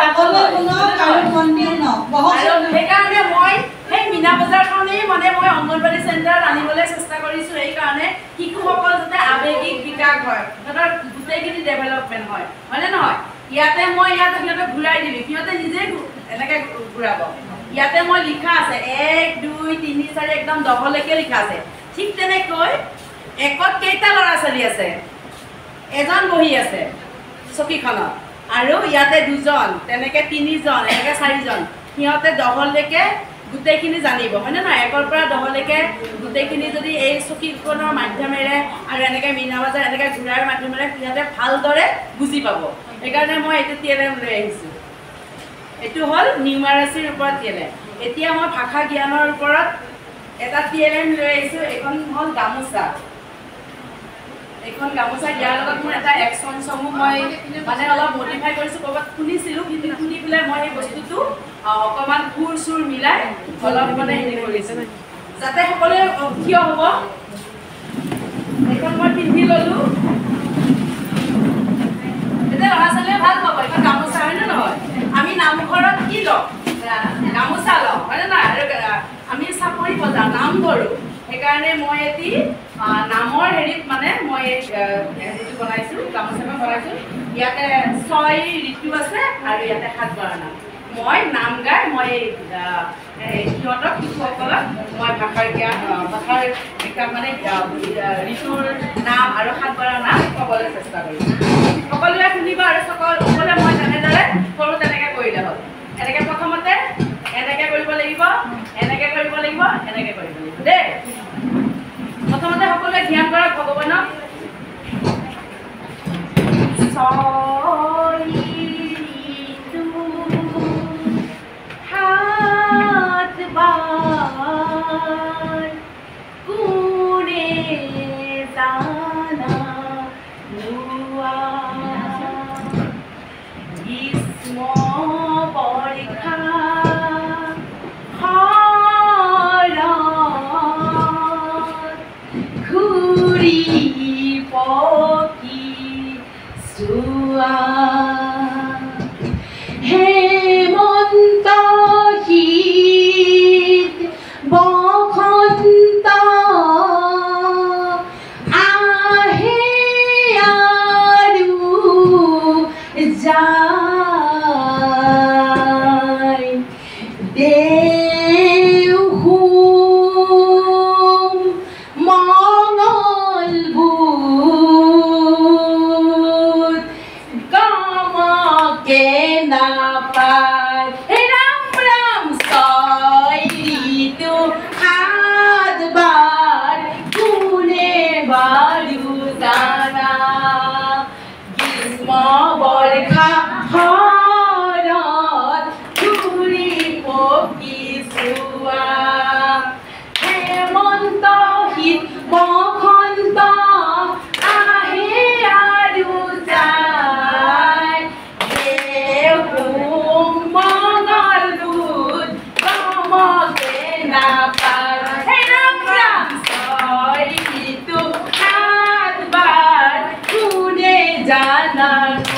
আগলৈ কোনো কাৰো কণ্টিনিউ নহ'ব সেইকাৰণে মই সেই মীনা বজাৰখনেই মানে মই অংগনবাড়ী চেণ্টাৰত আনিবলৈ চেষ্টা কৰিছোঁ সেইকাৰণে শিশুসকল যাতে আৱেগিক বিকাশ হয় সিহঁতৰ গোটেইখিনি ডেভেলপমেণ্ট হয় হয়নে নহয় ইয়াতে মই ইয়াতে সিহঁতক ঘূৰাই দিবি সিহঁতে নিজেই এনেকৈ ঘূৰাব ইয়াতে মই লিখা আছে 1 2 3 4 একদম দহলৈকে লিখা আছে ঠিক তেনেকৈ একত কেইটা ল'ৰা ছোৱালী আছে এজন বহি আছে চকীখনত আৰু ইয়াতে দুজন তেনেকৈ তিনিজন এনেকৈ চাৰিজন সিহঁতে দহলৈকে গোটেইখিনি জানিব হয়নে নহয় একৰ পৰা দহলৈকে গোটেইখিনি যদি এই চকীখনৰ মাধ্যমেৰে আৰু এনেকৈ মীনা বজাৰ এনেকৈ ঘূৰাৰ মাধ্যমেৰে সিহঁতে ভালদৰে বুজি পাব সেইকাৰণে মই এইটো TLM লৈ আহিছোঁ এইটো হ'ল নিউমাৰাচিৰ ওপৰত TLM এতিয়া মই ভাষা জ্ঞানৰ ওপৰত এটা TLM লৈ আহিছোঁ এইখন হ'ল গামোচা এইখন গামোচা দিয়াৰ লগত মোৰ এটা একশ্যন চঙো মই মানে অলপ মডিফাই কৰিছোঁ ক'ৰবাত শুনিছিলোঁ কিন্তু শুনি পেলাই মই এই বস্তুটো অকণমান সুৰ চুৰ মিলাই অলপ মানে হেৰি কৰিছোঁ যাতে সকলোৱে থিয় হ'ব এইখন মই পিন্ধি ল'লোঁ এতিয়া ল'ৰা ছোৱালীয়ে ভাল পাব এইখন গামোচা হয়নে নহয় আমি নামঘৰত কি লওঁ গামোচা লওঁ হয়নে নহয় আৰু আমি চাপৰি বজাওঁ নাম ধৰোঁ সেইকাৰণে মই এটি নামৰ হেৰিত মানে মই হেৰিটো বনাইছোঁ গামোচাখন বনাইছোঁ ইয়াতে 6 ঋতু আছে আৰু ইয়াতে 7 বাৰ নাম মই নাম গাই মই সিহঁতক শিশুসকলক মই ভাষাৰ বিকাশ মানে ঋতুৰ নাম আৰু 7 বাৰৰ নাম ক'বলৈ চেষ্টা কৰিছোঁ সকলোৱে শুনিব আৰু সকলোৱে মই যেনেদৰে কৰোঁ তেনেকৈ কৰিলে হ'ল এনেকৈ প্ৰথমতে এনেকৈ কৰিব লাগিব এনেকৈ কৰিব লাগিব এনেকৈ কৰিব লাগিব দেই প্ৰথমতে সকলোৱে ধ্যান কৰক ভগৱানক Jana